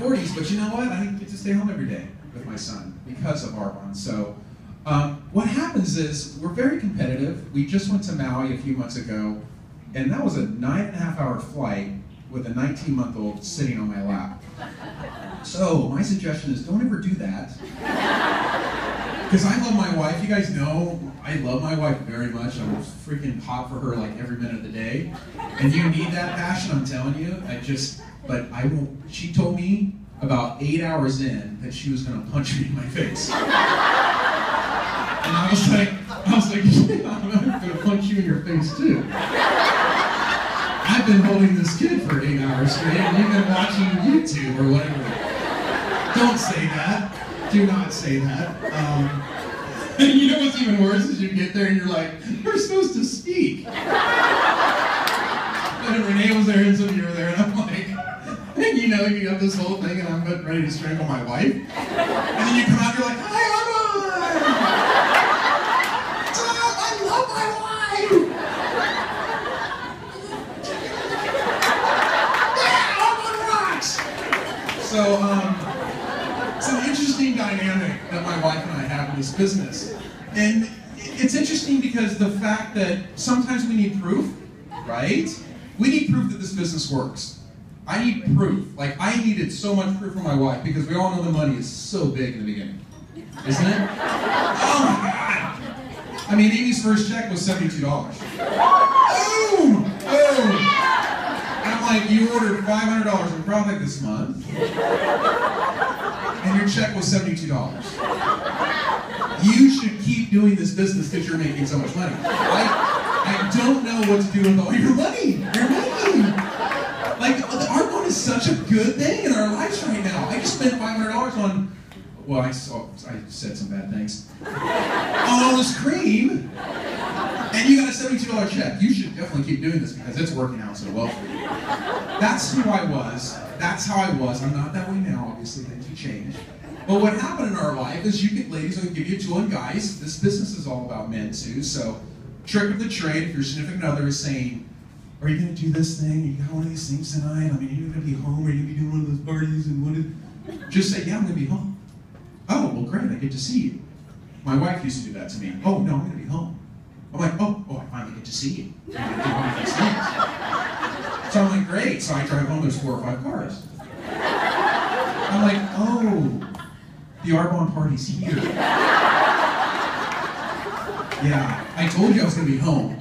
40s, but you know what? I get to stay home every day with my son because of Arbonne. So what happens is we're very competitive. We just went to Maui a few months ago, and that was a 9.5-hour flight with a 19-month-old sitting on my lap. So my suggestion is don't ever do that. Because I love my wife. You guys know I love my wife very much. I'm freaking hot for her like every minute of the day. And you need that passion, I'm telling you. But I won't. She told me about 8 hours in that she was going to punch me in my face. And I was like, yeah, I'm going to punch you in your face too. I've been holding this kid for 8 hours straight, and you've been watching YouTube or whatever. Don't say that. Do not say that. And you know what's even worse is you get there and you're like, we're supposed to speak. And Renee was there and some of you were there, and I'm like, and you know, you have this whole thing, and I'm ready to strangle my wife. And then you come out, you're like, hi, Arbonne! I love my wife! Yeah, Arbonne rocks! So, it's an interesting dynamic that my wife and I have in this business. And it's interesting because the fact that sometimes we need proof, right? We need proof that this business works. I need proof. Like, I needed so much proof from my wife because we all know the money is so big in the beginning. Isn't it? Oh my God! I mean, Amy's first check was $72. Boom! Boom! And I'm like, you ordered $500 in product this month, and your check was $72. You should keep doing this business because you're making so much money. I don't know what to do with all your money you're making. Like, Arbonne is such a good thing in our lives right now. I just spent $500 on, well, I said some bad things, on all this cream, and you got a $72 check. You should definitely keep doing this because it's working out so well for you. That's who I was. That's how I was. I'm not that way now, obviously, things have changed. But what happened in our life is you get ladies, I'm going to give you a tool, and guys, this business is all about men too, so trick of the trade, if your significant other is saying, are you going to do this thing? You got one of these things tonight? I mean, are you going to be home? Are you going to be doing one of those parties? Just say, yeah, I'm going to be home. Oh, well, great, I get to see you. My wife used to do that to me. Oh, no, I'm going to be home. I'm like, oh, I finally get to see you. So I'm like, great. So I drive home, there's 4 or 5 cars. I'm like, oh, the Arbonne party's here. Yeah, I told you I was going to be home.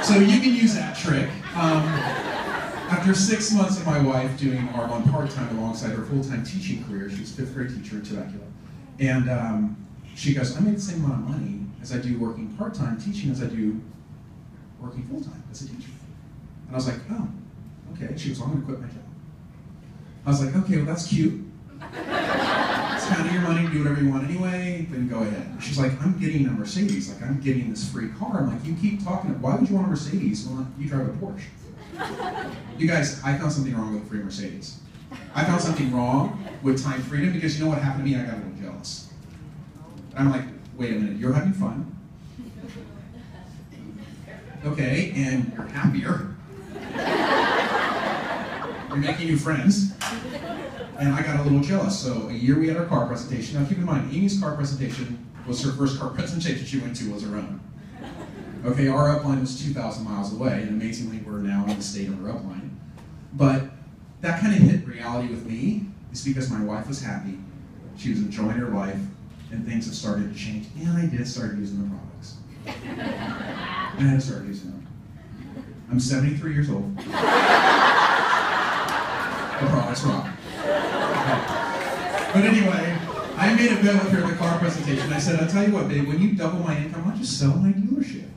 So you can use that trick. After 6 months of my wife doing Arbonne part-time alongside her full-time teaching career, she was a 5th grade teacher in Temecula, and she goes, I make the same amount of money as I do working part-time teaching as I do working full-time as a teacher. And I was like, oh, okay. She goes, well, I'm going to quit my job. I was like, okay, well, that's cute. It's kind of your money, do whatever you want anyway, then go ahead. She's like, I'm getting a Mercedes, like I'm getting this free car. I'm like, you keep talking, why would you want a Mercedes when you drive a Porsche? You guys, I found something wrong with a free Mercedes. I found something wrong with time freedom because you know what happened to me? I got a little jealous. And I'm like, wait a minute, you're having fun. Okay, and you're happier. You're making new friends. And I got a little jealous. So a year we had our car presentation. Now keep in mind, Amy's car presentation was her first car presentation she went to was her own. Okay, our upline was 2,000 miles away, and amazingly we're now in the state of our upline. But that kind of hit reality with me is because my wife was happy, she was enjoying her life, and things have started to change. And I did start using the products. And I had to start using them. I'm 73 years old. The products rock. But anyway, I made a bet with her at the car presentation. I said, I'll tell you what, babe, when you double my income, I'll just sell my dealership.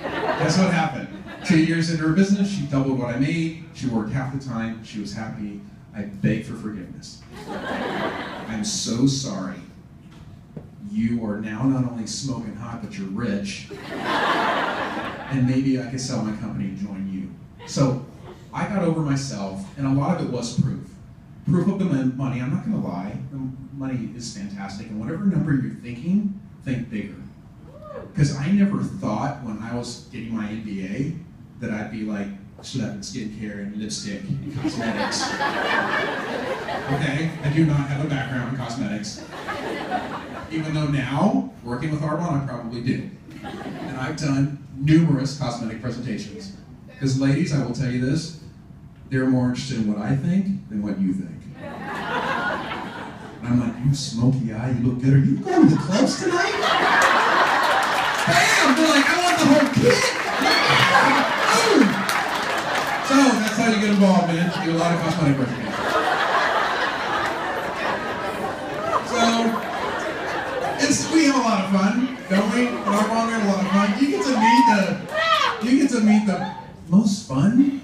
Guess what happened? 2 years into her business, she doubled what I made. She worked half the time. She was happy. I begged for forgiveness. I'm so sorry. You are now not only smoking hot, but you're rich. And maybe I could sell my company and join you. So I got over myself, and a lot of it was proof. Proof of the money, I'm not going to lie, the money is fantastic, and whatever number you're thinking, think bigger. Because I never thought when I was getting my MBA that I'd be like, stood up in skincare and lipstick and cosmetics. okay? I do not have a background in cosmetics. Even though now, working with Arbonne, I probably do. And I've done numerous cosmetic presentations. Because ladies, I will tell you this, they're more interested in what I think than what you think. And I'm like, you smoky eye, you look good. Are you going to the clubs tonight? Bam! They're like, I want the whole kit! So, that's how you get involved, man. You do a lot of cosmetic presentations. So, we have a lot of fun, don't we? We have a lot of fun. You get to meet the most fun,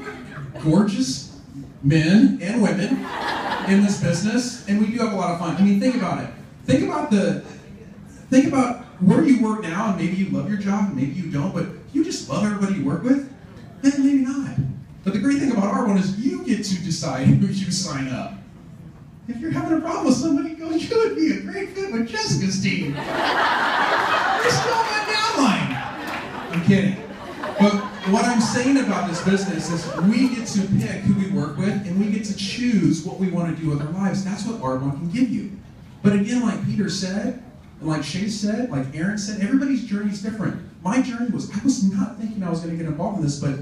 gorgeous men and women in this business, and we do have a lot of fun. I mean, think about it. Think about where you work now, and maybe you love your job, and maybe you don't, but you just love everybody you work with, then maybe not. But the great thing about Arbonne is you get to decide who you sign up. If you're having a problem with somebody, go, you would be a great fit with Jessica's team. You're still on my downline. I'm kidding. But what I'm saying about this business is we get to pick who we work with, and we get to choose what we want to do with our lives. That's what Arbonne can give you. But again, like Peter said, and like Shea said, like Aaron said, everybody's journey is different. My journey was, I was not thinking I was going to get involved in this, but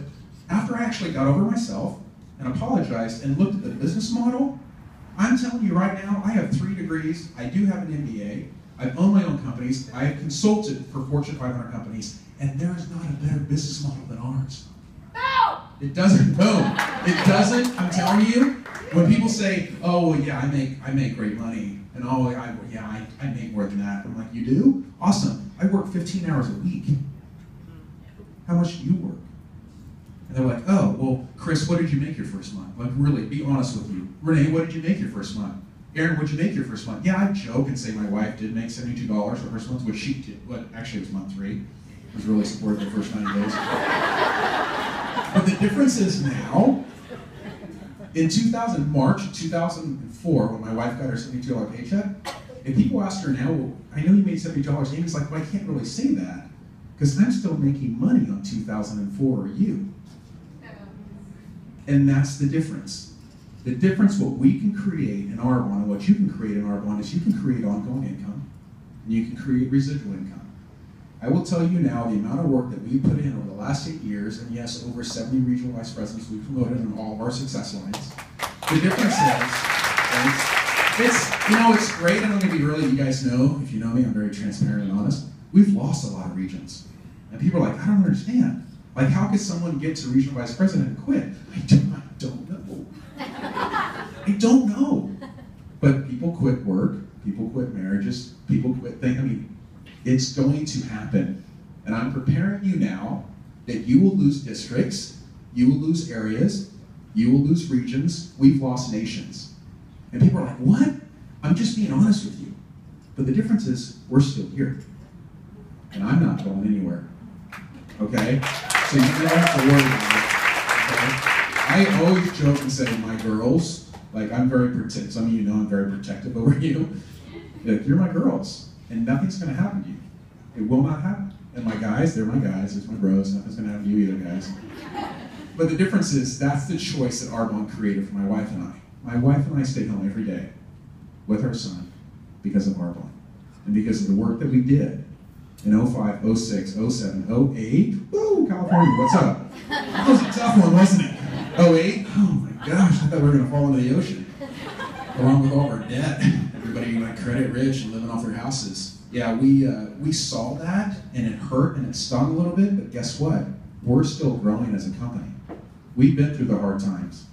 after I actually got over myself and apologized and looked at the business model, I'm telling you right now, I have 3 degrees, I do have an MBA, I've owned my own companies, I have consulted for Fortune 500 companies, and there is not a better business model than ours. No! It doesn't, no. It doesn't, I'm telling you, when people say, oh, well, yeah, I make great money, and oh, I make more than that. I'm like, you do? Awesome. I work 15 hours a week. How much do you work? And they're like, oh, well, Chris, what did you make your first month? Like, really, be honest with you. Renee, what did you make your first month? Aaron, what did you make your first month? Yeah, I joke and say my wife did make $72 her first month, which she did. But actually, it was month 3. I was really supportive the first 90 days. But the difference is now, in March 2004, when my wife got her $72 paycheck, and people ask her now, well, I know you made $70. Amy's like, well, I can't really say that, because I'm still making money on 2004, or you. And that's the difference. The difference, what we can create in Arbonne and what you can create in Arbonne is you can create ongoing income, and you can create residual income. I will tell you now the amount of work that we put in over the last 8 years, and yes, over 70 regional vice presidents we've promoted in all of our success lines. The difference is, it's great, and I'm going to be really, you guys know, if you know me, I'm very transparent and honest. We've lost a lot of regions. And people are like, I don't understand. Like, how could someone get to regional vice president and quit? I don't know. I don't know. But people quit work, people quit marriages, people quit things. I mean, it's going to happen. And I'm preparing you now that you will lose districts, you will lose areas, you will lose regions. We've lost nations. And people are like, what? I'm just being honest with you. But the difference is, we're still here. And I'm not going anywhere. Okay? So you don't have to worry about it. Okay? I always joke and say, my girls, like I'm very protective. Some of you know I'm very protective over you. Like, you're my girls, and nothing's going to happen to you. It will not happen. And my guys, they're my guys. It's my bros. Nothing's going to happen to you either, guys. But the difference is, that's the choice that Arbonne created for my wife and I. My wife and I stay home every day with our son because of Arbonne and because of the work that we did in 05, 06, 07, 08. Woo, California, what's up? That was a tough one, wasn't it? 08? Oh my gosh, I thought we were going to fall into the ocean. Along with all our debt. Everybody like credit rich and living off their houses. Yeah, we saw that, and it hurt and it stung a little bit, but guess what? We're still growing as a company. We've been through the hard times.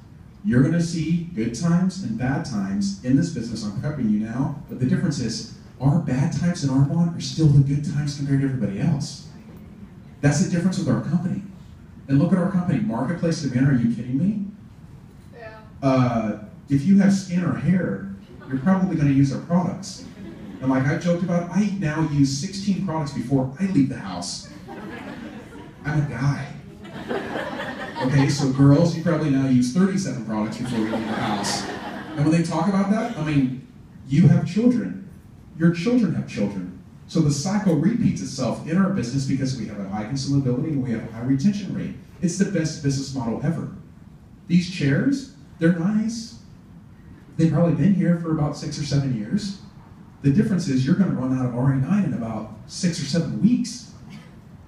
You're going to see good times and bad times in this business. I'm prepping you now, but the difference is our bad times in Arbonne are still the good times compared to everybody else. That's the difference with our company. And look at our company, Marketplace Demand. Are you kidding me? Yeah. If you have skin or hair, you're probably going to use our products. And like I joked about, I now use 16 products before I leave the house. I'm a guy. Okay, so girls, you probably now use 37 products before you leave the house. And when they talk about that, I mean, you have children. Your children have children. So the cycle repeats itself in our business because we have a high consumability and we have a high retention rate. It's the best business model ever. These chairs, they're nice. They've probably been here for about 6 or 7 years. The difference is you're going to run out of RA9 in about 6 or 7 weeks.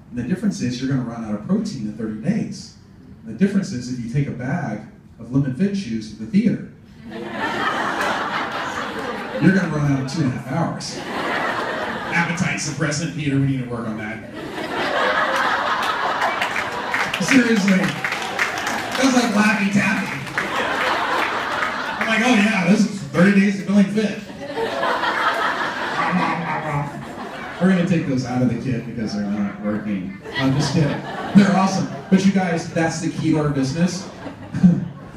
And the difference is you're going to run out of protein in 30 days. And the difference is if you take a bag of Lemon Fit shoes to the theater, you're going to run out in 2.5 hours. Appetite suppressant, Peter, we need to work on that. Seriously. That's like Laffy Taffy. I'm like, oh yeah, this is 30 days of feeling fit. We're going to take those out of the kit because they're not working. I'm just kidding. They're awesome. But you guys, that's the key to our business.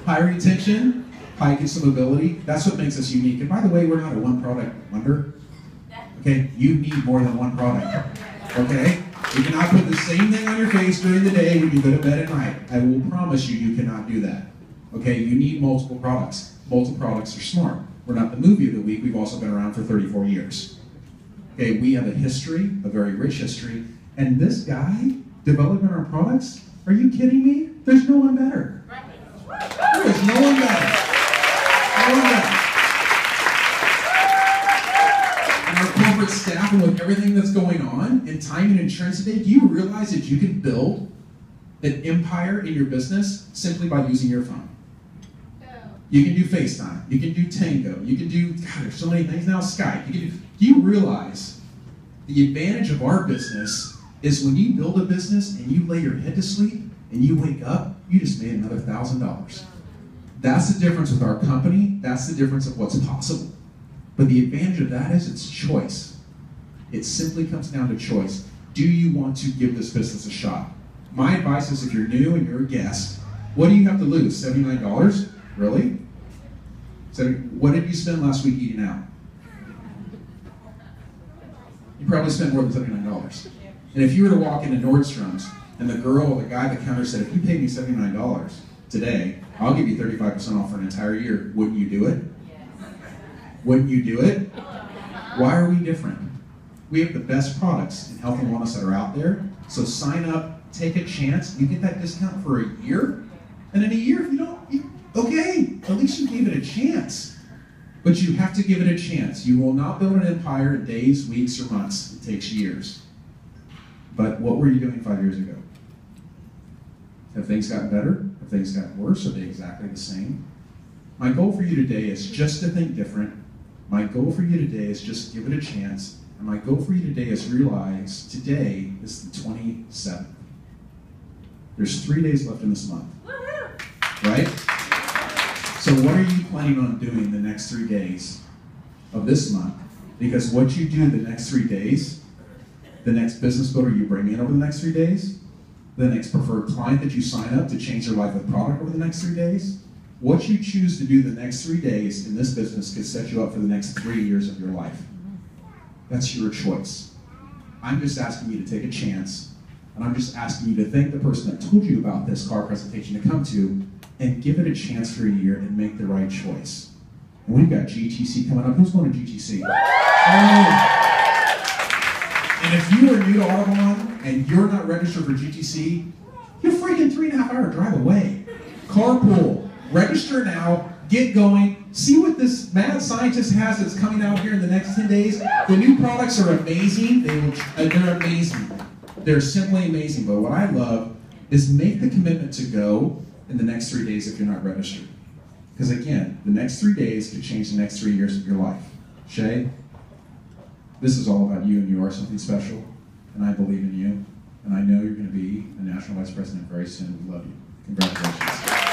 High retention, high consumability. That's what makes us unique. And by the way, we're not a one product wonder. Okay, you need more than one product. Okay? You cannot put the same thing on your face during the day when you go to bed at night. I will promise you, you cannot do that. Okay, you need multiple products. Multiple products are smart. We're not the movie of the week. We've also been around for 34 years. Okay, we have a history, a very rich history. And this guy developing our products, are you kidding me? There's no one better. There is no one better. No one better. And our corporate staff, and with everything that's going on, and time and insurance today, do you realize that you can build an empire in your business simply by using your phone? You can do FaceTime, you can do Tango, you can do, God, there's so many things now, Skype. You can do you realize the advantage of our business is when you build a business and you lay your head to sleep and you wake up, you just made another $1,000. That's the difference with our company. That's the difference of what's possible. But the advantage of that is it's choice. It simply comes down to choice. Do you want to give this business a shot? My advice is if you're new and you're a guest, what do you have to lose? $79? Really? So what did you spend last week eating out? You probably spent more than $79. And if you were to walk into Nordstrom's and the girl or the guy at the counter said, if you pay me $79 today, I'll give you 35% off for an entire year, wouldn't you do it? Wouldn't you do it? Why are we different? We have the best products in health and wellness that are out there. So sign up, take a chance. You get that discount for a year. And in a year, if you don't, okay, at least you gave it a chance. But you have to give it a chance. You will not build an empire in days, weeks, or months. It takes years. But what were you doing 5 years ago? Have things gotten better? Have things gotten worse? Are they exactly the same? My goal for you today is just to think different. My goal for you today is just give it a chance. And my goal for you today is realize today is the 27th. There's 3 days left in this month. Right? So what are you planning on doing the next 3 days of this month? Because what you do the next 3 days, the next business builder you bring in over the next 3 days, the next preferred client that you sign up to change their life with product over the next 3 days, what you choose to do the next 3 days in this business could set you up for the next 3 years of your life. That's your choice. I'm just asking you to take a chance, and I'm just asking you to thank the person that told you about this car presentation to come to, and give it a chance for a year and make the right choice. And we've got GTC coming up. Who's going to GTC? Oh. And if you are new to Audubon and you're not registered for GTC, you're freaking 3.5-hour drive away. Carpool. Register now. Get going. See what this mad scientist has that's coming out here in the next 10 days. The new products are amazing. They're amazing. They're simply amazing. But what I love is make the commitment to go in the next 3 days if you're not registered. Because again, the next 3 days could change the next 3 years of your life. Shea, this is all about you, and you are something special, and I believe in you, and I know you're going to be a national vice president very soon. We love you. Congratulations.